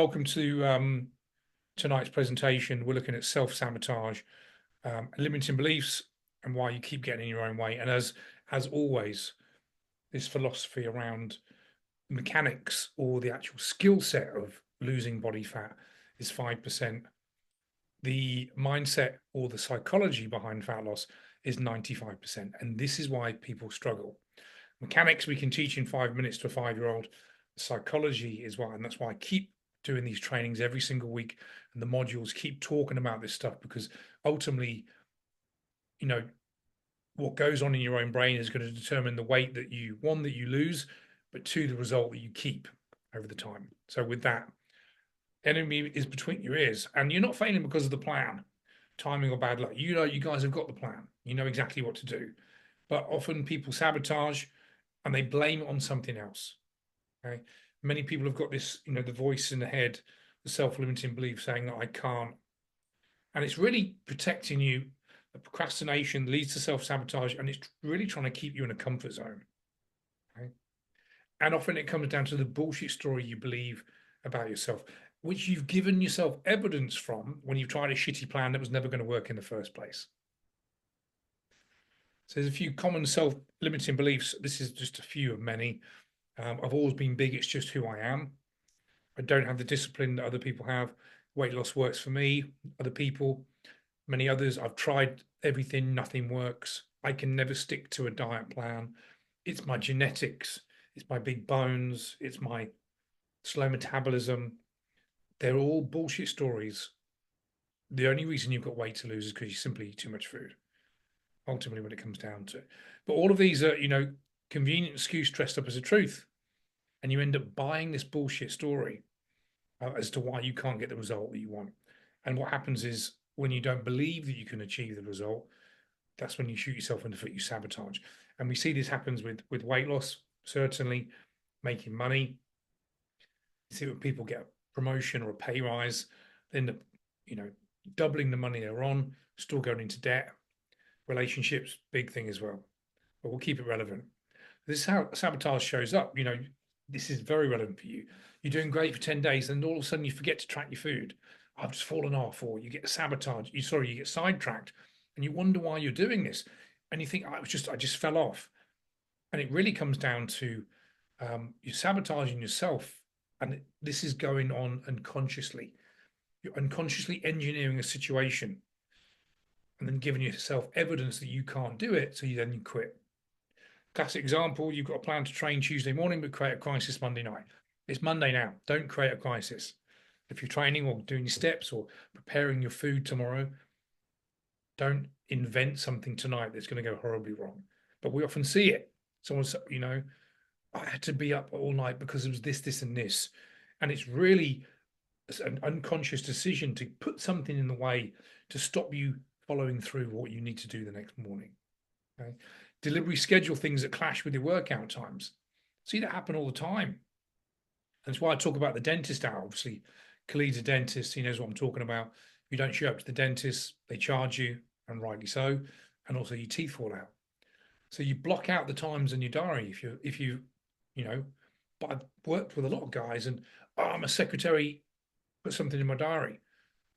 Welcome to tonight's presentation. We're looking at self-sabotage, limiting beliefs, and why you keep getting in your own way. And as always, this philosophy around mechanics or the actual skill set of losing body fat is 5%. The mindset or the psychology behind fat loss is 95%. And this is why people struggle. Mechanics we can teach in 5 minutes to a 5-year-old. Psychology is why, and that's why I keep doing these trainings every single week, and the modules keep talking about this stuff, because ultimately, you know, what goes on in your own brain is going to determine the weight that you, one, that you lose, but two, the result that you keep over the time. So with that, enemy is between your ears, and you're not failing because of the plan, timing or bad luck. You know, you guys have got the plan. You know exactly what to do, but often people sabotage and they blame it on something else. Okay. Many people have got this, the voice in the head, the self-limiting belief saying that I can't. And it's really protecting you. The procrastination leads to self-sabotage, and it's really trying to keep you in a comfort zone. Okay. And often it comes down to the bullshit story you believe about yourself, which you've given yourself evidence from when you've tried a shitty plan that was never going to work in the first place. So there's a few common self-limiting beliefs. This is just a few of many. I've always been big. It's just who I am. I don't have the discipline that other people have. Weight loss works for me. Other people, many others, I've tried everything, nothing works. I can never stick to a diet plan. It's my genetics, it's my big bones, it's my slow metabolism. They're all bullshit stories. The only reason you've got weight to lose is because you simply eat too much food, ultimately, when it comes down to it. But all of these are, convenient excuse dressed up as a truth. And you end up buying this bullshit story as to why you can't get the result that you want. And what happens is, when you don't believe that you can achieve the result, that's when you shoot yourself in the foot, you sabotage. And we see this happens with weight loss, certainly making money. You see when people get a promotion or a pay rise, they end up, doubling the money they're on, still going into debt. Relationships, big thing as well. But we'll keep it relevant. This is how sabotage shows up. This is very relevant for you. You're doing great for 10 days, and all of a sudden you forget to track your food. I've just fallen off, or you get sabotage. You get sidetracked, and you wonder why you're doing this. And you think, I just fell off. And it really comes down to you're sabotaging yourself. And this is going on unconsciously. You're unconsciously engineering a situation and then giving yourself evidence that you can't do it. So you quit. Classic example, you've got a plan to train Tuesday morning, but create a crisis Monday night. It's Monday now. Don't create a crisis. If you're training or doing steps or preparing your food tomorrow, don't invent something tonight that's going to go horribly wrong. But we often see it. Someone's, I had to be up all night because it was this, this, and this. And it's really an unconscious decision to put something in the way to stop you following through what you need to do the next morning. Okay. Deliberately schedule things that clash with your workout times. See that happen all the time. That's why I talk about the dentist now. Obviously, Khalid's a dentist. He knows what I'm talking about. If you don't show up to the dentist, they charge you, and rightly so. And also your teeth fall out. So you block out the times in your diary. But I've worked with a lot of guys, and I'm a secretary, put something in my diary.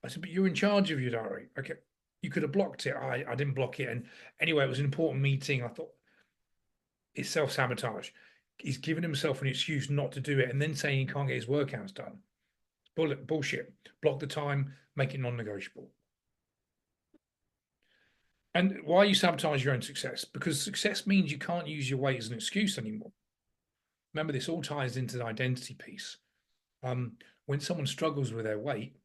I said, but you're in charge of your diary. Okay. You could have blocked it. I didn't block it. And anyway, it was an important meeting. I thought, it's self-sabotage. He's given himself an excuse not to do it, and then saying he can't get his workouts done. Bullshit. Block the time, make it non-negotiable. And why you sabotage your own success? Because success means you can't use your weight as an excuse anymore. Remember, this all ties into the identity piece. When someone struggles with their weight,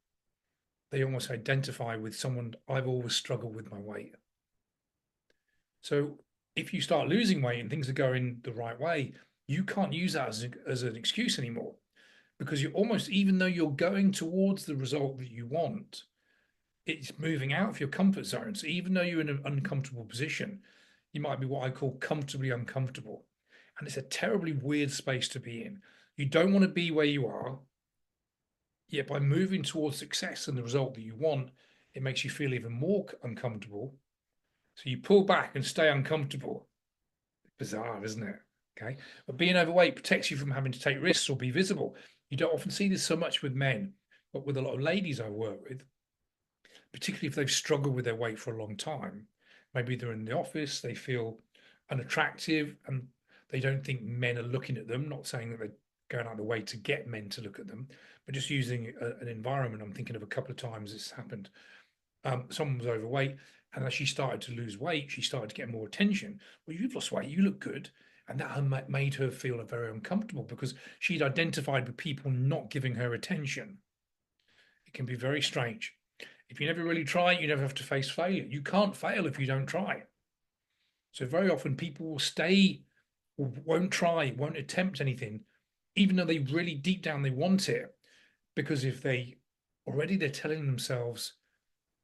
they almost identify with someone. I've always struggled with my weight. So if you start losing weight and things are going the right way, you can't use that as an excuse anymore, because you're almost, even though you're going towards the result that you want, it's moving out of your comfort zone. So even though you're in an uncomfortable position, you might be what I call comfortably uncomfortable. And it's a terribly weird space to be in. You don't want to be where you are, yet by moving towards success and the result that you want, it makes you feel even more uncomfortable. So you pull back and stay uncomfortable. Bizarre, isn't it? Okay. But being overweight protects you from having to take risks or be visible. You don't often see this so much with men, but with a lot of ladies I work with, particularly if they've struggled with their weight for a long time. Maybe they're in the office, they feel unattractive, and they don't think men are looking at them. Not saying that they're going out of the way to get men to look at them, but just using an environment. I'm thinking of a couple of times this happened. Someone was overweight, and as she started to lose weight, she started to get more attention. Well, you've lost weight, you look good. And that made her feel very uncomfortable because she'd identified with people not giving her attention. It can be very strange. If you never really try, you never have to face failure. You can't fail if you don't try. So very often people will stay or won't try, won't attempt anything, even though they really deep down they want it. Because if they already they're telling themselves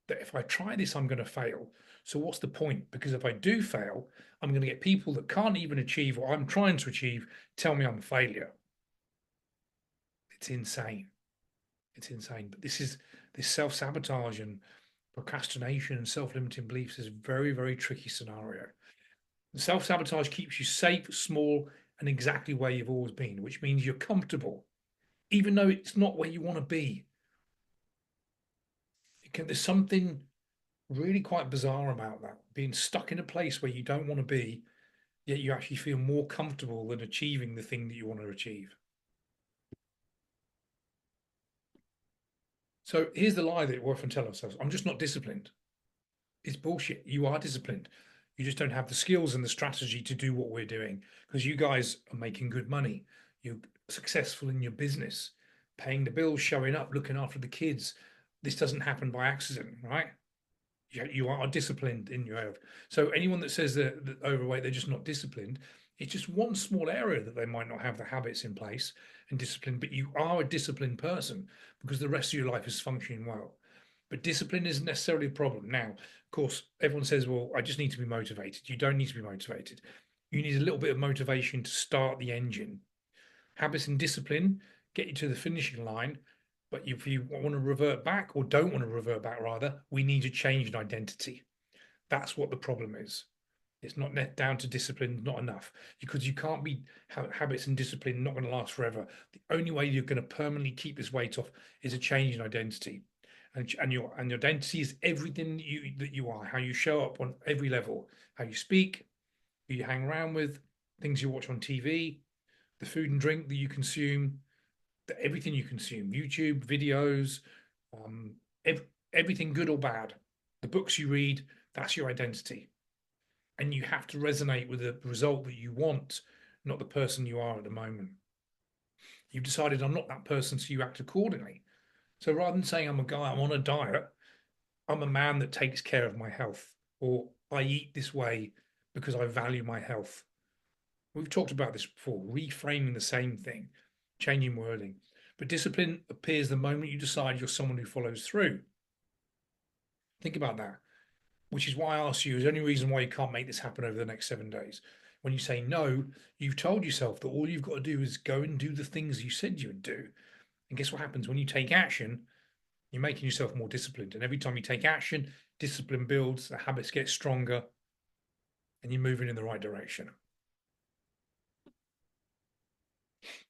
that if I try this, I'm going to fail. So what's the point? Because if I do fail, I'm going to get people that can't even achieve what I'm trying to achieve tell me I'm a failure. It's insane. It's insane. But this self-sabotage and procrastination and self-limiting beliefs is a very, very tricky scenario. Self-sabotage keeps you safe, small, and exactly where you've always been, which means you're comfortable, even though it's not where you want to be. There's something really quite bizarre about that, being stuck in a place where you don't want to be, yet you actually feel more comfortable than achieving the thing that you want to achieve. So here's the lie that we often tell ourselves: I'm just not disciplined. It's bullshit. You are disciplined. You just don't have the skills and the strategy to do what we're doing because you guys are making good money. You're successful in your business, paying the bills, showing up, looking after the kids. This doesn't happen by accident, right? You are disciplined in your health. So anyone that says that overweight, they're just not disciplined, it's just one small area that they might not have the habits in place and discipline, but you are a disciplined person because the rest of your life is functioning well. But discipline isn't necessarily a problem. Now, of course, everyone says, well, I just need to be motivated. You don't need to be motivated. You need a little bit of motivation to start the engine. Habits and discipline get you to the finishing line. But if you want to revert back or don't want to revert back, rather, we need to change an identity. That's what the problem is. It's not down to discipline, not enough, because you can't be habits and discipline not going to last forever. The only way you're going to permanently keep this weight off is a change in identity, and your identity is everything that you are, how you show up on every level, how you speak, who you hang around with, things you watch on TV, the food and drink that you consume, everything you consume, YouTube videos, um, ev- everything good or bad, the books you read, that's your identity. And you have to resonate with the result that you want, not the person you are at the moment. You've decided I'm not that person, so you act accordingly. So rather than saying I'm a guy, I'm on a diet, I'm a man that takes care of my health, or I eat this way because I value my health. We've talked about this before, reframing the same thing, changing wording. But discipline appears the moment you decide you're someone who follows through. Think about that, which is why I asked you, is there any reason why you can't make this happen over the next 7 days? When you say no, you've told yourself that all you've got to do is go and do the things you said you would do. And guess what happens when you take action? You're making yourself more disciplined. And every time you take action, discipline builds, the habits get stronger, and you're moving in the right direction.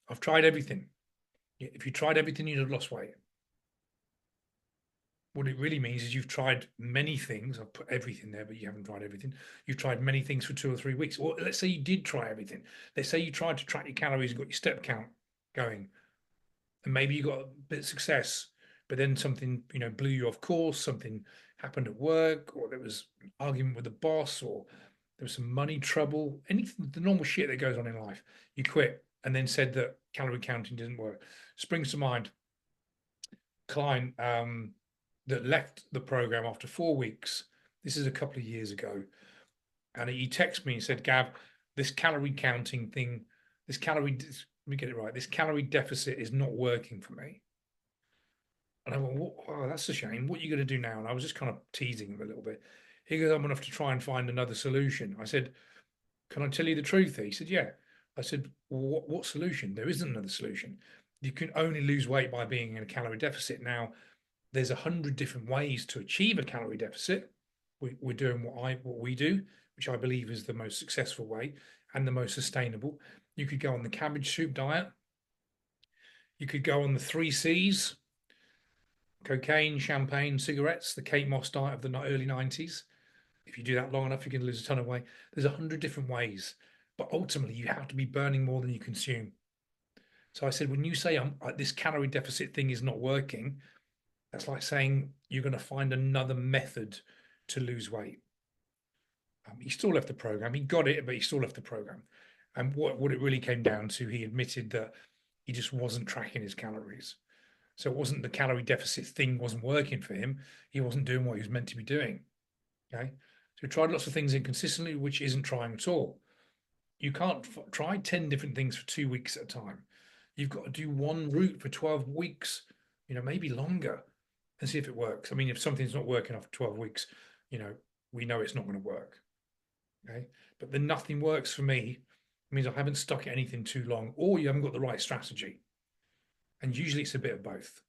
I've tried everything. If you tried everything, you'd have lost weight. What it really means is you've tried many things. I've put everything there, but you haven't tried everything. You've tried many things for 2 or 3 weeks. Or let's say you did try everything. Let's say you tried to track your calories and got your step count going, and maybe you got a bit of success, but then something blew you off course. Something happened at work, or there was an argument with the boss, or there was some money trouble. Anything, the normal shit that goes on in life. You quit and then said that calorie counting didn't work. Springs to mind client that left the program after 4 weeks. This is a couple of years ago, and he texted me and said, "Gav, this calorie counting thing, let me get it right. This calorie deficit is not working for me." And I went, "Oh, that's a shame. What are you going to do now?" And I was just kind of teasing him a little bit. He goes, "I'm going to have to try and find another solution." I said, "Can I tell you the truth?" He said, "Yeah." I said, well, what solution? There isn't another solution. You can only lose weight by being in a calorie deficit. Now, there's 100 different ways to achieve a calorie deficit. We're doing what we do, which I believe is the most successful way and the most sustainable. You could go on the cabbage soup diet. You could go on the three C's: cocaine, champagne, cigarettes, the Kate Moss diet of the early 90s. If you do that long enough, you can lose a ton of weight. There's 100 different ways, but ultimately you have to be burning more than you consume. So I said, when you say this calorie deficit thing is not working, that's like saying you're going to find another method to lose weight. He still left the program. He got it, but he still left the program. And what it really came down to, he admitted that he just wasn't tracking his calories. So it wasn't the calorie deficit thing wasn't working for him. He wasn't doing what he was meant to be doing. Okay. So he tried lots of things inconsistently, which isn't trying at all. You can't try 10 different things for 2 weeks at a time. You've got to do one route for 12 weeks, maybe longer, and see if it works. I mean, if something's not working after 12 weeks, you know, we know it's not going to work. Okay. But then nothing works for me. It means I haven't stuck at anything too long, or you haven't got the right strategy. And usually it's a bit of both.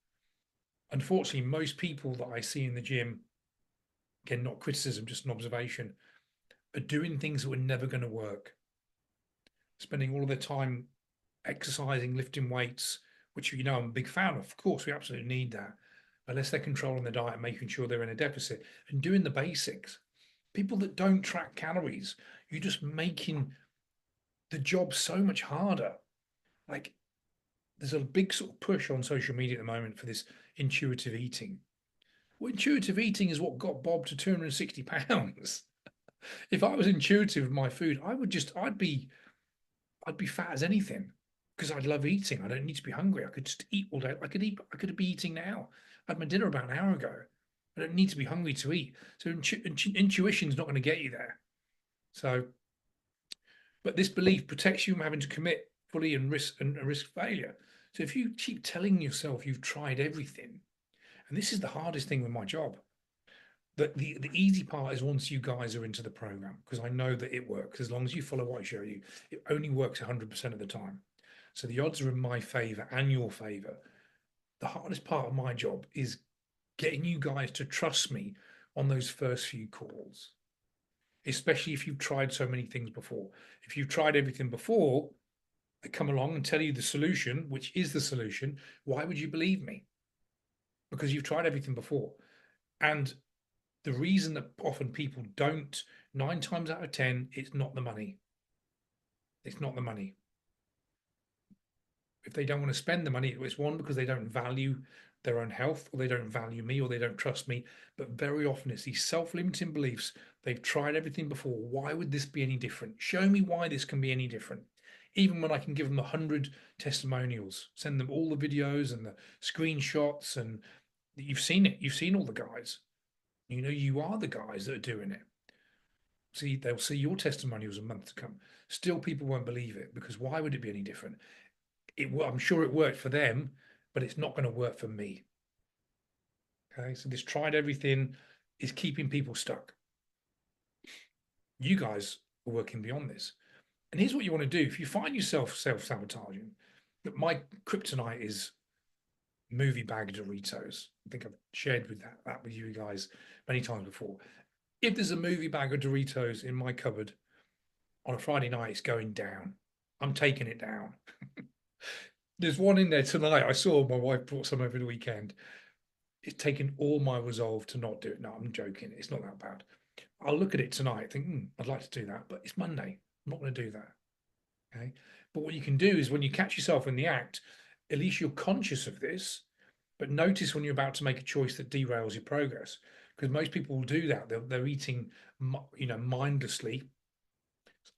Unfortunately, most people that I see in the gym, again, not criticism, just an observation, are doing things that were never going to work. Spending all of their time exercising, lifting weights, which I'm a big fan of. Of course, we absolutely need that. Unless they're controlling the diet, making sure they're in a deficit, and doing the basics. People that don't track calories, you're just making the job so much harder. Like, there's a big sort of push on social media at the moment for this intuitive eating. Well, intuitive eating is what got Bob to 260 pounds. If I was intuitive with my food, I'd be fat as anything because I love eating. I don't need to be hungry. I could just eat all day. I could be eating now. I had my dinner about an hour ago. I don't need to be hungry to eat. So intuition's not going to get you there. So, but this belief protects you from having to commit fully and risk failure. So if you keep telling yourself you've tried everything, and this is the hardest thing with my job, the easy part is once you guys are into the program, because I know that it works. As long as you follow what I show you, it only works 100% of the time. So the odds are in my favor and your favor. The hardest part of my job is getting you guys to trust me on those first few calls, especially if you've tried so many things before. If you've tried everything before, I come along and tell you the solution, which is the solution. Why would you believe me? Because you've tried everything before. And the reason that often people don't, 9 times out of 10, it's not the money. It's not the money. If they don't want to spend the money, it's one because they don't value their own health, or they don't value me, or they don't trust me. But very often it's these self-limiting beliefs. They've tried everything before. Why would this be any different? Show me why this can be any different. Even when I can give them 100 testimonials, send them all the videos and the screenshots, and you've seen it. You've seen all the guys. You are the guys that are doing it. See, they'll see your testimonials a month to come. Still, people won't believe it because why would it be any different? I'm sure it worked for them, but it's not going to work for me. Okay, so this tried everything is keeping people stuck. You guys are working beyond this. And here's what you want to do. If you find yourself self-sabotaging, that my kryptonite is movie bag Doritos. I think I've shared that with you guys many times before. If there's a movie bag of Doritos in my cupboard on a Friday night, it's going down. I'm taking it down. There's one in there tonight. I saw my wife brought some over the weekend. It's taken all my resolve to not do it. No, I'm joking. It's not that bad. I'll look at it tonight, think, I'd like to do that, but it's Monday. I'm not going to do that. Okay. But what you can do is when you catch yourself in the act, at least you're conscious of this, but notice when you're about to make a choice that derails your progress. Because most people will do that. They're eating, mindlessly.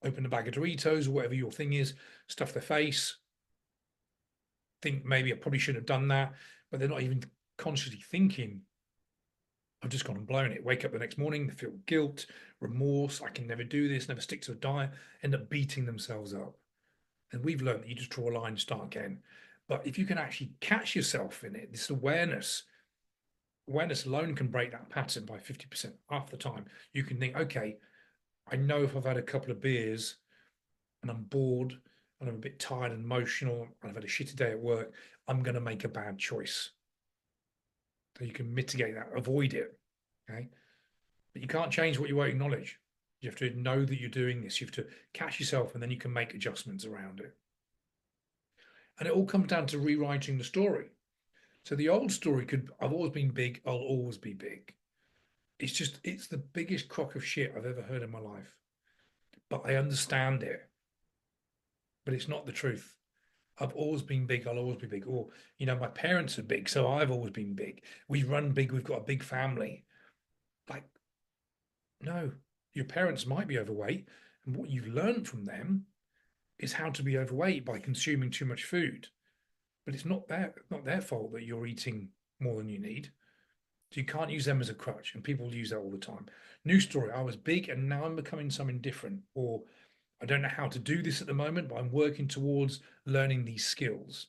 Open a bag of Doritos or whatever your thing is, stuff their face, think maybe I probably shouldn't have done that, but they're not even consciously thinking, I've just gone and blown it. Wake up the next morning, they feel guilt, remorse. I can never do this, never stick to a diet, end up beating themselves up. And we've learned that you just draw a line and start again. But if you can actually catch yourself in it, this awareness alone can break that pattern by 50%. Half the time, you can think, okay, I know if I've had a couple of beers and I'm bored and I'm a bit tired and emotional and I've had a shitty day at work, I'm going to make a bad choice. So you can mitigate that, avoid it. Okay. But you can't change what you won't acknowledge. You have to know that you're doing this. You have to catch yourself and then you can make adjustments around it. And it all comes down to rewriting the story. So the old story could, I've always been big, I'll always be big. It's the biggest crock of shit I've ever heard in my life. But I understand it, but it's not the truth. I've always been big, I'll always be big. Or, my parents are big, so I've always been big. We run big, we've got a big family. Like, no, your parents might be overweight. And what you've learned from them is how to be overweight by consuming too much food. But it's not their fault that you're eating more than you need. So you can't use them as a crutch, and people use that all the time. New story, I was big and now I'm becoming something different. Or I don't know how to do this at the moment, but I'm working towards learning these skills.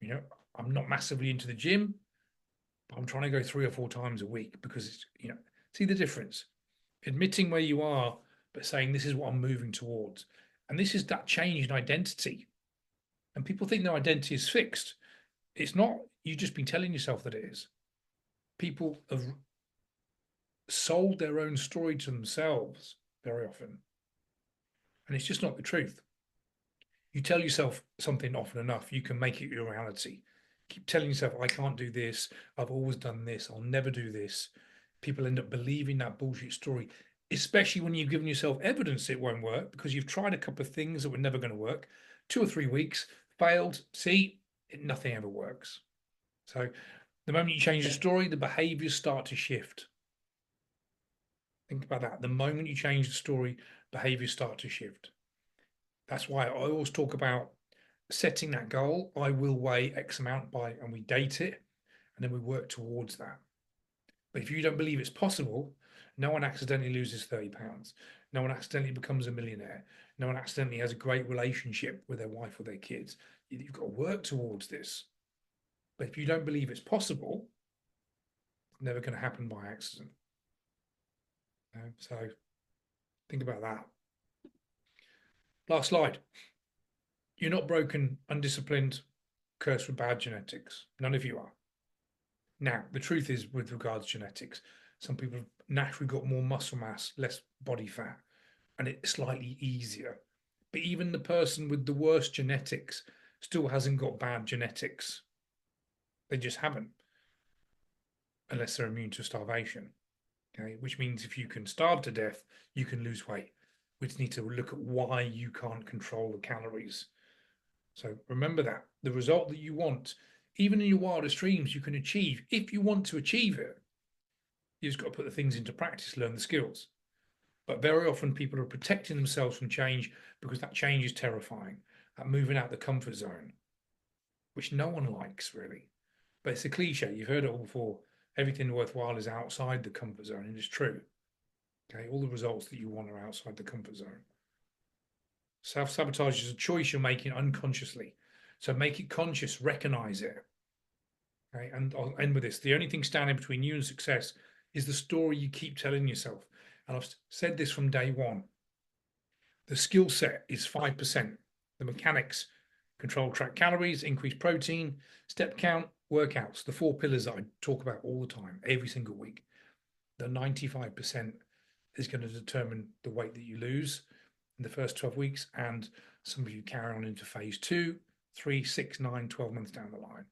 You know, I'm not massively into the gym, but I'm trying to go 3 or 4 times a week because see the difference. Admitting where you are, but saying this is what I'm moving towards. And this is that change in identity. And people think their identity is fixed. It's not. You've just been telling yourself that it is. People have sold their own story to themselves very often. And it's just not the truth. You tell yourself something often enough, you can make it your reality. Keep telling yourself, I can't do this. I've always done this. I'll never do this. People end up believing that bullshit story, especially when you've given yourself evidence it won't work because you've tried a couple of things that were never going to work. 2 or 3 weeks, failed. See, nothing ever works. So the moment you change the story, the behaviors start to shift. Think about that. The moment you change the story, behaviors start to shift. That's why I always talk about setting that goal. I will weigh X amount by, and we date it, and then we work towards that. But if you don't believe it's possible, no one accidentally loses 30 pounds. No one accidentally becomes a millionaire. No one accidentally has a great relationship with their wife or their kids. You've got to work towards this. But if you don't believe it's possible, it's never going to happen by accident. So think about that. Last slide. You're not broken, undisciplined, cursed with bad genetics. None of you are. Now, the truth is, with regards to genetics, some people have naturally got more muscle mass, less body fat, and it's slightly easier. But even the person with the worst genetics still hasn't got bad genetics. They just haven't, unless they're immune to starvation. Okay, which means if you can starve to death, you can lose weight. We just need to look at why you can't control the calories. So remember that the result that you want, even in your wildest dreams, you can achieve if you want to achieve it. You've just got to put the things into practice, learn the skills. But very often people are protecting themselves from change because that change is terrifying, that moving out the comfort zone, which no one likes really. But it's a cliche. You've heard it all before. Everything worthwhile is outside the comfort zone, and it's true. Okay, all the results that you want are outside the comfort zone. Self-sabotage is a choice you're making unconsciously. So make it conscious, recognize it. Okay, and I'll end with this. The only thing standing between you and success is the story you keep telling yourself. And I've said this from day one. The skill set is 5%. The mechanics, control track calories, increase protein, step count, workouts, the 4 pillars that I talk about all the time, every single week. The 95% is going to determine the weight that you lose in the first 12 weeks. And some of you carry on into phase 2, 3, 6, 9, 12 months down the line.